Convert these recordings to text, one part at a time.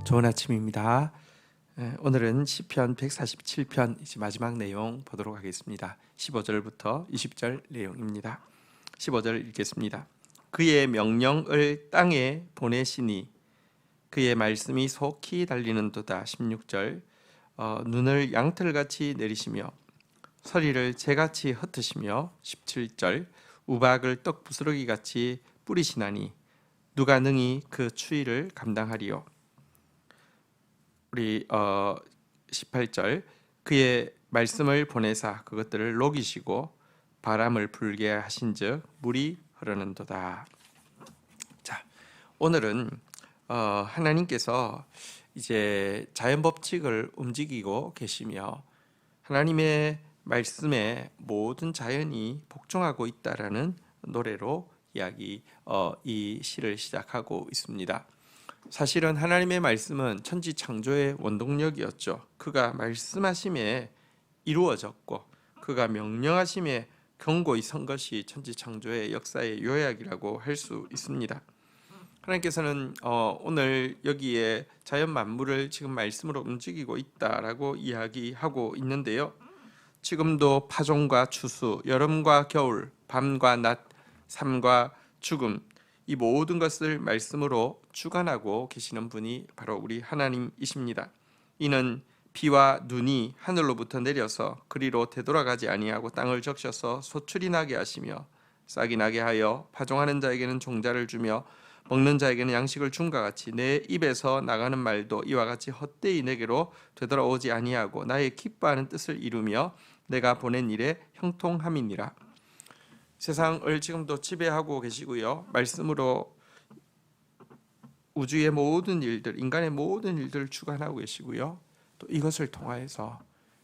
좋은 아침입니다. 오늘은 시편 147편 이제 마지막 내용 보도록 하겠습니다. 15절부터 20절 내용입니다. 15절 읽겠습니다. 그의 명령을 땅에 보내시니 그의 말씀이 속히 달리는도다. 16절 눈을 양털같이 내리시며 서리를 재같이 흩으시며 17절 우박을 떡 부스러기같이 뿌리시나니 누가 능히 그 추위를 감당하리요. 우리 18절 그의 말씀을 보내사 그것들을 녹이시고 바람을 불게 하신즉 물이 흐르는도다. 자, 오늘은 하나님께서 이제 자연 법칙을 움직이고 계시며 하나님의 말씀에 모든 자연이 복종하고 있다라는 노래로 이 시를 시작하고 있습니다. 사실은 하나님의 말씀은 천지 창조의 원동력이었죠. 그가 말씀하심에 이루어졌고 그가 명령하심에 경고히 선 것이 천지 창조의 역사의 요약이라고 할 수 있습니다. 하나님께서는 오늘 여기에 자연 만물을 지금 말씀으로 움직이고 있다라고 이야기하고 있는데요. 지금도 파종과 추수, 여름과 겨울, 밤과 낮, 삶과 죽음, 이 모든 것을 말씀으로 주관하고 계시는 분이 바로 우리 하나님이십니다. 이는 비와 눈이 하늘로부터 내려서 그리로 되돌아가지 아니하고 땅을 적셔서 소출이 나게 하시며 싹이 나게 하여 파종하는 자에게는 종자를 주며 먹는 자에게는 양식을 줌과 같이 내 입에서 나가는 말도 이와 같이 헛되이 내게로 되돌아오지 아니하고 나의 기뻐하는 뜻을 이루며 내가 보낸 일에 형통함이니라. 세상을 지금도 지배하고 계시고요. 말씀으로 우주의 모든 일들, 인간의 모든 일들을 주관하고 계시고요. 또 이것을 통하여서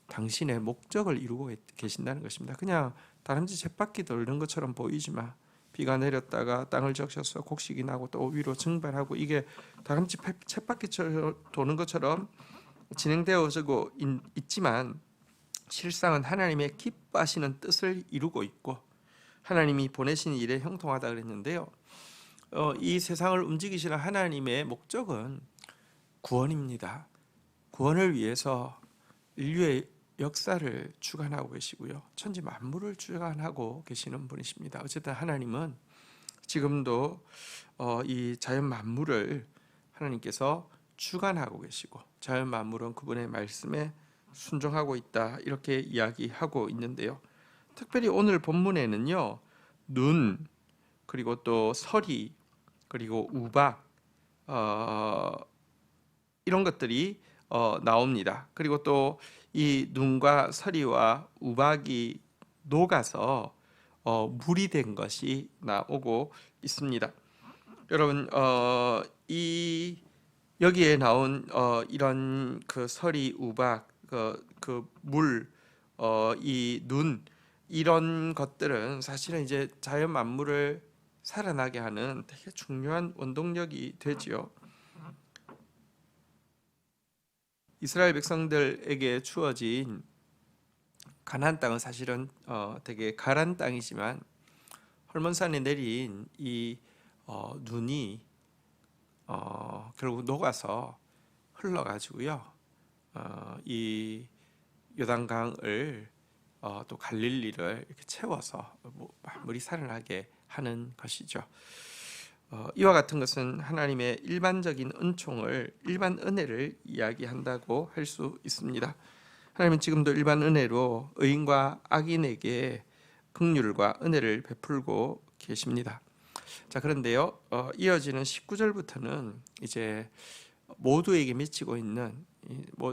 당신의 목적을 이루고 계신다는 것입니다. 그냥 다람쥐 쳇바퀴 돌는 것처럼 보이지만 비가 내렸다가 땅을 적셔서 곡식이 나고 또 위로 증발하고 이게 다람쥐 쳇바퀴처럼 도는 것처럼 진행되어지고 있지만 실상은 하나님의 기뻐하시는 뜻을 이루고 있고 하나님이 보내신 일에 형통하다 그랬는데요. 이 세상을 움직이시는 하나님의 목적은 구원입니다. 구원을 위해서 인류의 역사를 주관하고 계시고요. 천지 만물을 주관하고 계시는 분이십니다. 어쨌든 하나님은 지금도 이 자연 만물을 하나님께서 주관하고 계시고 자연 만물은 그분의 말씀에 순종하고 있다 이렇게 이야기하고 있는데요. 특별히 오늘 본문에는요, 눈 그리고 또 서리 그리고 우박 이런 것들이 나옵니다. 그리고 또 이 눈과 서리와 우박이 녹아서 물이 된 것이 나오고 있습니다. 여러분 이 여기에 나온 이런 그 서리 우박 그 물 이 눈 이런 것들은 사실은 이제 자연 만물을 살아나게 하는 되게 중요한 원동력이 되지요. 이스라엘 백성들에게 주어진 가나안 땅은 사실은 되게 가란 땅이지만 헐몬산에 내린 이 눈이 결국 녹아서 흘러가지고요. 이 요단강을 또 갈릴리를 이렇게 채워서 만물이 살아나게 하는 것이죠. 이와 같은 것은 하나님의 일반적인 은총을, 일반 은혜를 이야기한다고 할 수 있습니다. 하나님은 지금도 일반 은혜로 의인과 악인에게 긍휼과 은혜를 베풀고 계십니다. 자, 그런데요, 이어지는 19절부터는 이제 모두에게 미치고 있는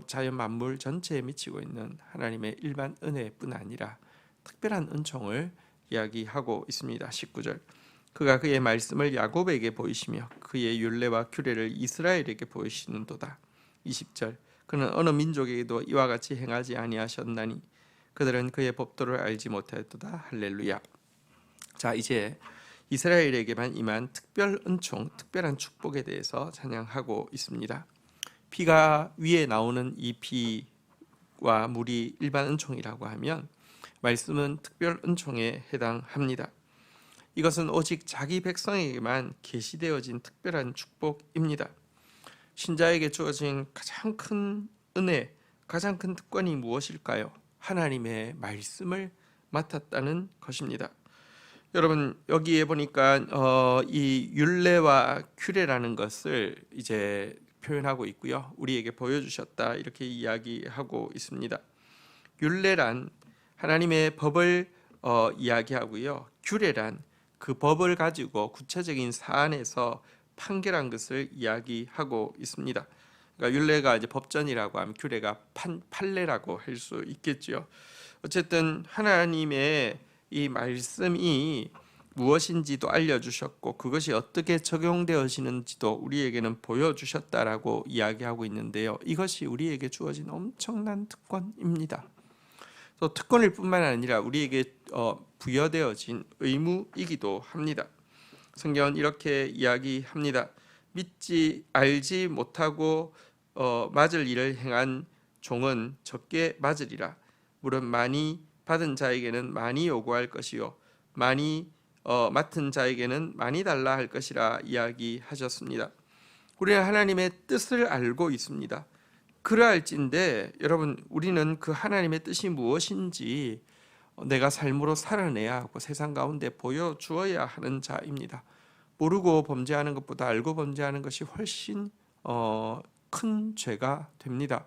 자연 만물 전체에 미치고 있는 하나님의 일반 은혜뿐 아니라 특별한 은총을 이야기하고 있습니다. 19절 그가 그의 말씀을 야곱에게 보이시며 그의 율례와 규례를 이스라엘에게 보이시는도다. 20절 그는 어느 민족에게도 이와 같이 행하지 아니하셨나니 그들은 그의 법도를 알지 못하였도다. 할렐루야. 자, 이제 이스라엘에게만 임한 특별 은총, 특별한 축복에 대해서 찬양하고 있습니다. 비가 위에 나오는 이 비와 물이 일반 은총이라고 하면 말씀은 특별 은총에 해당합니다. 이것은 오직 자기 백성에게만 계시되어진 특별한 축복입니다. 신자에게 주어진 가장 큰 은혜, 가장 큰 특권이 무엇일까요? 하나님의 말씀을 맡았다는 것입니다. 여러분, 여기에 보니까 이 율례와 규례라는 것을 이제 표현하고 있고요. 우리에게 보여주셨다 이렇게 이야기하고 있습니다. 율례란 하나님의 법을 이야기하고요. 규례란 그 법을 가지고 구체적인 사안에서 판결한 것을 이야기하고 있습니다. 그러니까 율례가 이제 법전이라고 하면 규례가 판례라고 할 수 있겠죠. 어쨌든 하나님의 이 말씀이 무엇인지도 알려주셨고 그것이 어떻게 적용되어지는지도 우리에게는 보여주셨다라고 이야기하고 있는데요. 이것이 우리에게 주어진 엄청난 특권입니다. 또 특권일 뿐만 아니라 우리에게 부여되어진 의무이기도 합니다. 성경은 이렇게 이야기합니다. 믿지 알지 못하고 맞을 일을 행한 종은 적게 맞으리라. 물은 많이 받은 자에게는 많이 요구할 것이요 많이 맡은 자에게는 많이 달라 할 것이라 이야기하셨습니다. 우리는 하나님의 뜻을 알고 있습니다. 그러할진데 여러분, 우리는 그 하나님의 뜻이 무엇인지 내가 삶으로 살아내야 하고 세상 가운데 보여주어야 하는 자입니다. 모르고 범죄하는 것보다 알고 범죄하는 것이 훨씬 큰 죄가 됩니다.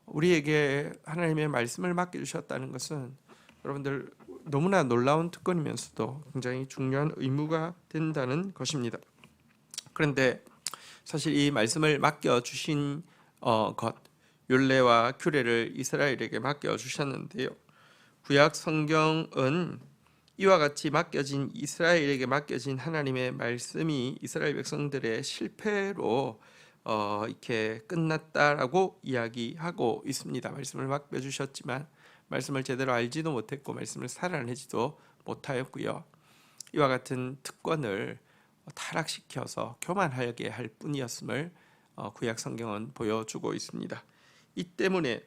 우리에게 하나님의 말씀을 맡겨주셨다는 것은 여러분들 너무나 놀라운 특권이면서도 굉장히 중요한 의무가 된다는 것입니다. 그런데 사실 이 말씀을 맡겨주신 것, 율례와 규례를 이스라엘에게 맡겨주셨는데요. 구약 성경은 이와 같이 이스라엘에게 맡겨진 하나님의 말씀이 이스라엘 백성들의 실패로 이렇게 끝났다라고 이야기하고 있습니다. 말씀을 맡겨주셨지만 말씀을 제대로 알지도 못했고 말씀을 살아내지도 못하였고요. 이와 같은 특권을 타락시켜서 교만하게 할 뿐이었음을 구약 성경은 보여주고 있습니다. 이 때문에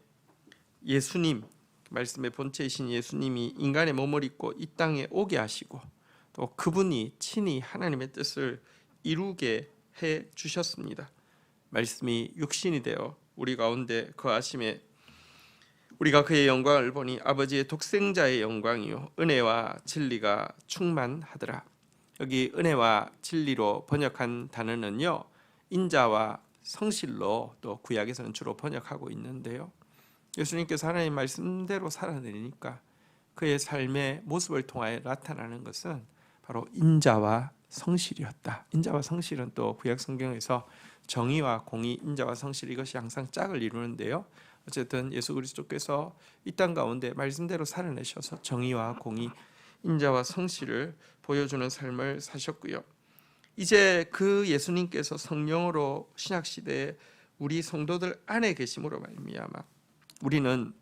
예수님, 말씀의 본체이신 예수님이 인간의 몸을 입고 이 땅에 오게 하시고 또 그분이 친히 하나님의 뜻을 이루게 해 주셨습니다. 말씀이 육신이 되어 우리 가운데 거하심에 우리가 그의 영광을 보니 아버지의 독생자의 영광이요 은혜와 진리가 충만하더라. 여기 은혜와 진리로 번역한 단어는요, 인자와 성실로 또 구약에서는 주로 번역하고 있는데요. 예수님께서 하나님 말씀대로 살아내니까 그의 삶의 모습을 통하여 나타나는 것은 바로 인자와 성실이었다. 인자와 성실은 또 구약 성경에서 정의와 공의, 인자와 성실, 이것이 항상 짝을 이루는데요. 어쨌든 예수 그리스도께서 이 땅 가운데 말씀대로 살아내셔서 정의와 공의, 인자와 성실을 보여주는 삶을 사셨고요. 이제 그 예수님께서 성령으로 신약 시대에 우리 성도들 안에 계심으로 말미암아 우리는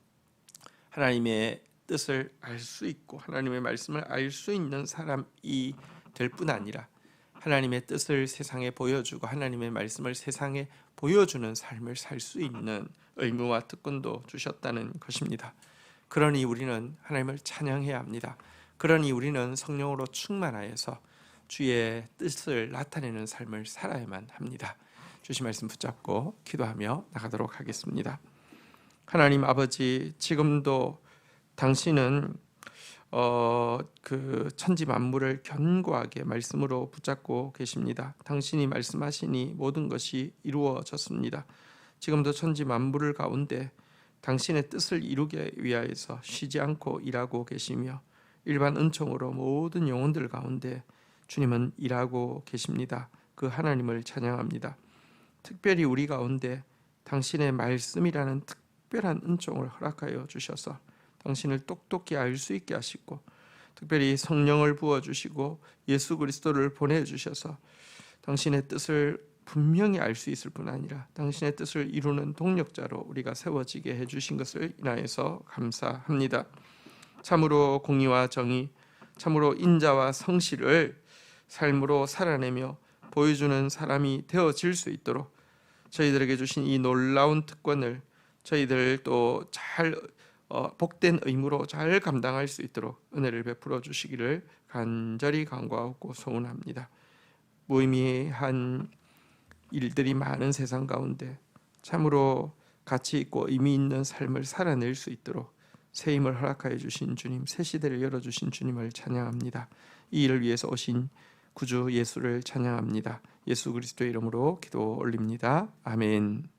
하나님의 뜻을 알 수 있고 하나님의 말씀을 알 수 있는 사람이 될 뿐 아니라 하나님의 뜻을 세상에 보여주고 하나님의 말씀을 세상에 보여주는 삶을 살 수 있는 의무와 특권도 주셨다는 것입니다. 그러니 우리는 하나님을 찬양해야 합니다. 그러니 우리는 성령으로 충만하여서 주의 뜻을 나타내는 삶을 살아야만 합니다. 주신 말씀 붙잡고 기도하며 나가도록 하겠습니다. 하나님 아버지, 지금도 당신은 그 천지 만물을 견고하게 말씀으로 붙잡고 계십니다. 당신이 말씀하시니 모든 것이 이루어졌습니다. 지금도 천지 만물을 가운데 당신의 뜻을 이루기 위하여서 쉬지 않고 일하고 계시며 일반 은총으로 모든 영혼들 가운데 주님은 일하고 계십니다. 그 하나님을 찬양합니다. 특별히 우리 가운데 당신의 말씀이라는 특별한 은총을 허락하여 주셔서 당신을 똑똑히 알 수 있게 하시고 특별히 성령을 부어주시고 예수 그리스도를 보내주셔서 당신의 뜻을 분명히 알 수 있을 뿐 아니라 당신의 뜻을 이루는 동력자로 우리가 세워지게 해주신 것을 인하여서 감사합니다. 참으로 공의와 정의, 참으로 인자와 성실을 삶으로 살아내며 보여주는 사람이 되어질 수 있도록 저희들에게 주신 이 놀라운 특권을 저희들 또 잘 복된 의무로 잘 감당할 수 있도록 은혜를 베풀어 주시기를 간절히 간구하고 소원합니다. 무의미한 일들이 많은 세상 가운데 참으로 가치 있고 의미 있는 삶을 살아낼 수 있도록 새 힘을 허락하여 주신 주님, 새 시대를 열어주신 주님을 찬양합니다. 이 일을 위해서 오신 구주 예수를 찬양합니다. 예수 그리스도의 이름으로 기도 올립니다. 아멘.